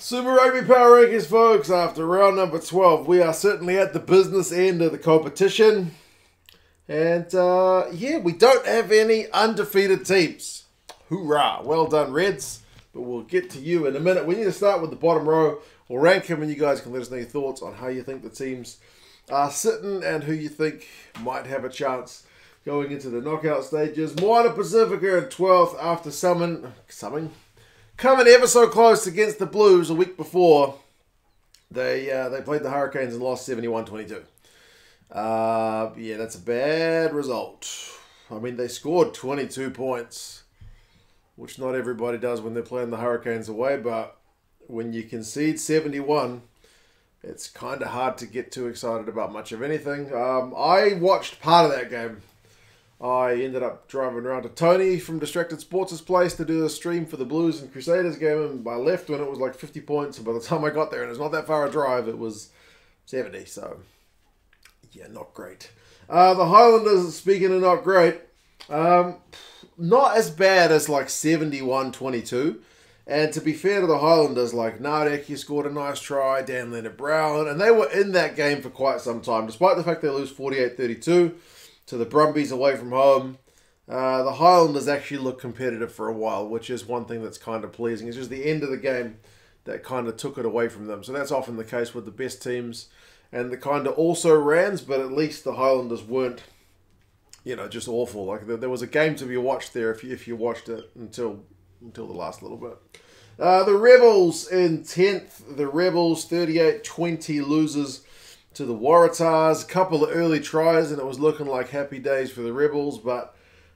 Super Rugby Power Rankings, folks. After round number 12, we are certainly at the business end of the competition. And, yeah, we don't have any undefeated teams. Hoorah. Well done, Reds. But we'll get to you in a minute. We need to start with the bottom row. We'll rank them, and you guys can let us know your thoughts on how you think the teams are sitting and who you think might have a chance going into the knockout stages. Moana, Pasifika in 12th after coming ever so close against the Blues a week before. They played the Hurricanes and lost 71-22. Yeah, that's a bad result. I mean, they scored 22 points, which not everybody does when they're playing the Hurricanes away, but when you concede 71, it's kind of hard to get too excited about much of anything. I watched part of that game. I ended up driving around to Tony from Distracted Sports' place to do a stream for the Blues and Crusaders game, and I left when it was like 50 points, and by the time I got there, and it's not that far a drive, it was 70, so yeah, not great. The Highlanders, speaking of not great, not as bad as like 71-22, and to be fair to the Highlanders, like Nardek scored a nice try, Dan Leonard-Brown, and they were in that game for quite some time, despite the fact they lose 48-32 to the Brumbies away from home. The Highlanders actually look competitive for a while, which is one thing that's kind of pleasing. It's just the end of the game that kind of took it away from them. So that's often the case with the best teams and the kind of also-rans, but at least the Highlanders weren't, you know, just awful. Like there was a game to be watched there if you watched it until the last little bit. The Rebels in 10th. The Rebels 38-20 losers to the Waratahs. A couple of early tries, and it was looking like happy days for the Rebels, but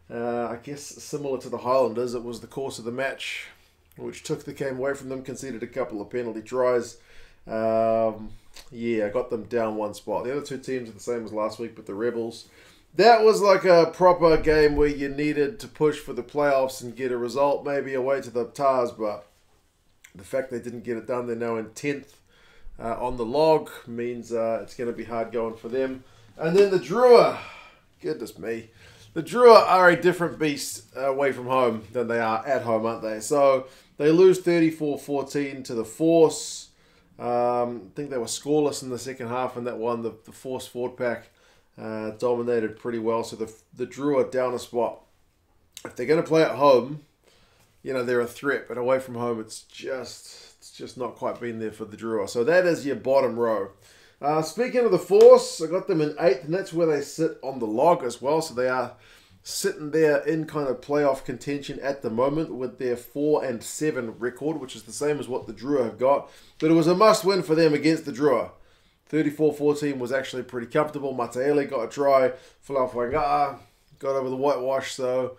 I guess similar to the Highlanders, it was the course of the match which took the game away from them, conceded a couple of penalty tries. Yeah, I got them down one spot. The other two teams are the same as last week, but the Rebels, that was like a proper game where you needed to push for the playoffs and get a result, maybe away to the Tars, but the fact they didn't get it done, they're now in 10th. On the log means it's going to be hard going for them. And then the Drua, goodness me. The Drua are a different beast away from home than they are at home, aren't they? So they lose 34-14 to the Force. I think they were scoreless in the second half in that one. The Force forward pack dominated pretty well. So the Drua down a spot. If they're going to play at home, you know, they're a threat. But away from home, it's just not quite been there for the Drua. So that is your bottom row. Speaking of the Force, I got them in 8th, and that's where they sit on the log as well. So they are sitting there in kind of playoff contention at the moment with their 4-7 record, which is the same as what the Drua have got. But it was a must-win for them against the Drua. 34-14 was actually pretty comfortable. Mataele got a try. Falafanga got over the whitewash. So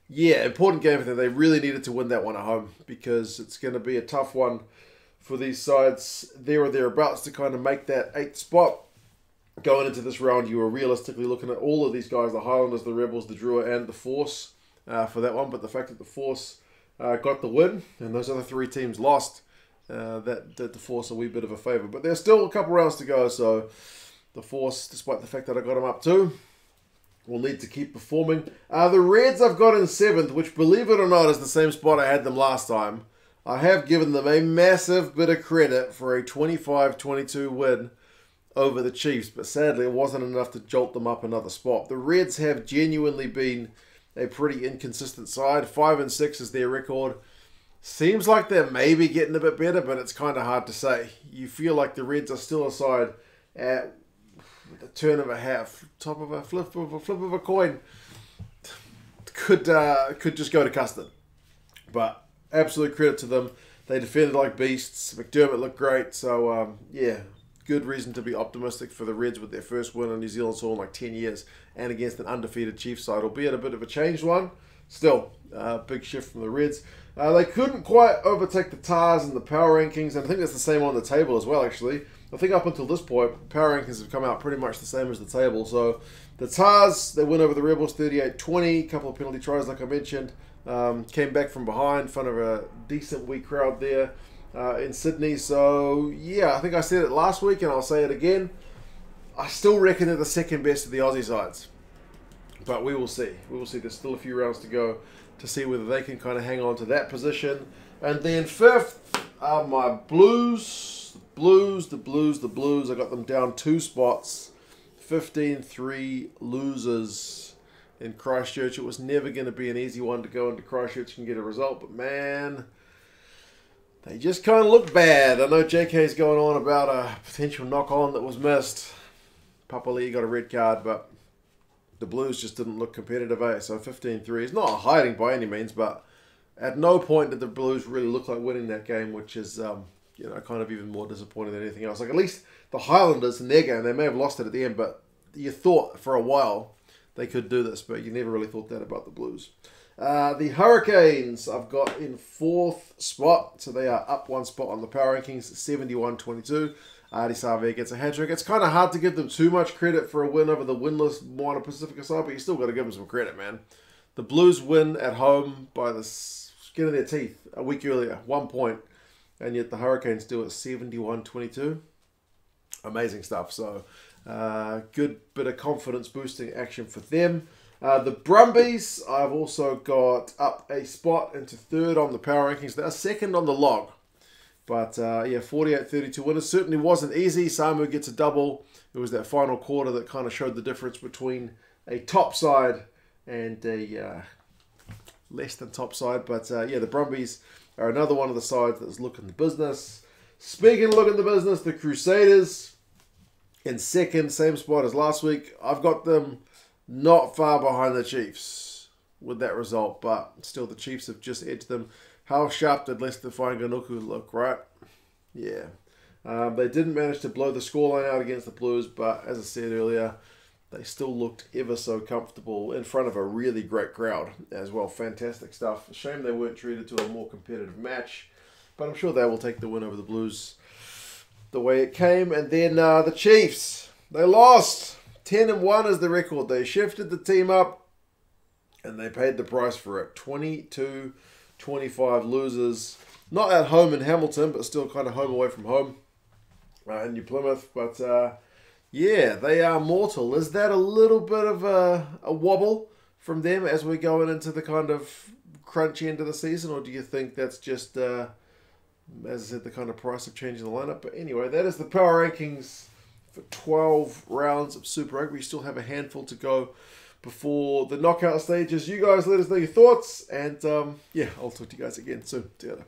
yeah, important game for them. They really needed to win that one at home because it's going to be a tough one for these sides there or thereabouts to kind of make that 8th spot. Going into this round, you were realistically looking at all of these guys, the Highlanders, the Rebels, the Drua, and the Force for that one. But the fact that the Force got the win and those other three teams lost, that did the Force a wee bit of a favour. But there's still a couple rounds to go, so the Force, despite the fact that I got them up too, will need to keep performing. The Reds I've got in 7th, which, believe it or not, is the same spot I had them last time. I have given them a massive bit of credit for a 25-22 win over the Chiefs, but sadly it wasn't enough to jolt them up another spot. The Reds have genuinely been a pretty inconsistent side. 5-6 is their record. Seems like they're maybe getting a bit better, but it's kind of hard to say. You feel like the Reds are still a side at the turn of a hat, top of a flip of a coin. Could just go to custard. But absolute credit to them. They defended like beasts. McDermott looked great. So, yeah, good reason to be optimistic for the Reds with their first win on New Zealand soil in like 10 years and against an undefeated Chiefs side, albeit a bit of a changed one. Still, big shift from the Reds. They couldn't quite overtake the Tars in the power rankings, and I think that's the same on the table as well, actually. I think up until this point, power rankings have come out pretty much the same as the table. So the Tars, they win over the Rebels 38-20, a couple of penalty tries like I mentioned. Came back from behind in front of a decent wee crowd there in Sydney. So yeah, I think I said it last week and I'll say it again. I still reckon they're the second best of the Aussie sides. But we will see. We will see. There's still a few rounds to go to see whether they can kind of hang on to that position. And then 5th, are my Blues. The Blues. I got them down 2 spots. 15-3 losers in Christchurch. It was never going to be an easy one to go into Christchurch and get a result, but man, they just kind of look bad. I know JK's going on about a potential knock-on that was missed. Papali'i got a red card, but the Blues just didn't look competitive, eh? So 15-3 is not hiding by any means, but at no point did the Blues really look like winning that game, which is, kind of even more disappointing than anything else. Like, at least the Highlanders in their game, they may have lost it at the end, but you thought for a while they could do this, but you never really thought that about the Blues. The Hurricanes I've got in 4th spot, so they are up 1 spot on the power rankings, 71-22. Adi Savea gets a hat-trick. It's kind of hard to give them too much credit for a win over the winless Moana Pasifika side, but you still got to give them some credit, man. The Blues win at home by the skin of their teeth a week earlier, 1 point, and yet the Hurricanes do it 71-22. Amazing stuff. So, good bit of confidence-boosting action for them. The Brumbies, I've also got up a spot into 3rd on the power rankings. They're 2nd on the log. But, 48-32 win. It certainly wasn't easy. Samu gets a double. It was that final quarter that kind of showed the difference between a top side and a less than top side. But, the Brumbies are another one of the sides that's looking the business. Speaking of looking the business, the Crusaders in 2nd, same spot as last week. I've got them not far behind the Chiefs with that result, but still the Chiefs have just edged them. How sharp did Leicester Whanganuku look, right? Yeah. They didn't manage to blow the scoreline out against the Blues, but as I said earlier, they still looked ever so comfortable in front of a really great crowd as well. Fantastic stuff. Shame they weren't treated to a more competitive match, but I'm sure they will take the win over the Blues the way it came. And then the Chiefs, they lost. 10-1 is the record. They shifted the team up, and they paid the price for it. 22-25 losers. Not at home in Hamilton, but still kind of home away from home in New Plymouth. But they are mortal. Is that a little bit of a wobble from them as we're going into the kind of crunch end of the season? Or do you think that's just, as I said, the kind of price of changing the lineup? But anyway, that is the power rankings for 12 rounds of Super Rugby. We still have a handful to go before the knockout stages. You guys let us know your thoughts. And I'll talk to you guys again soon. See you later.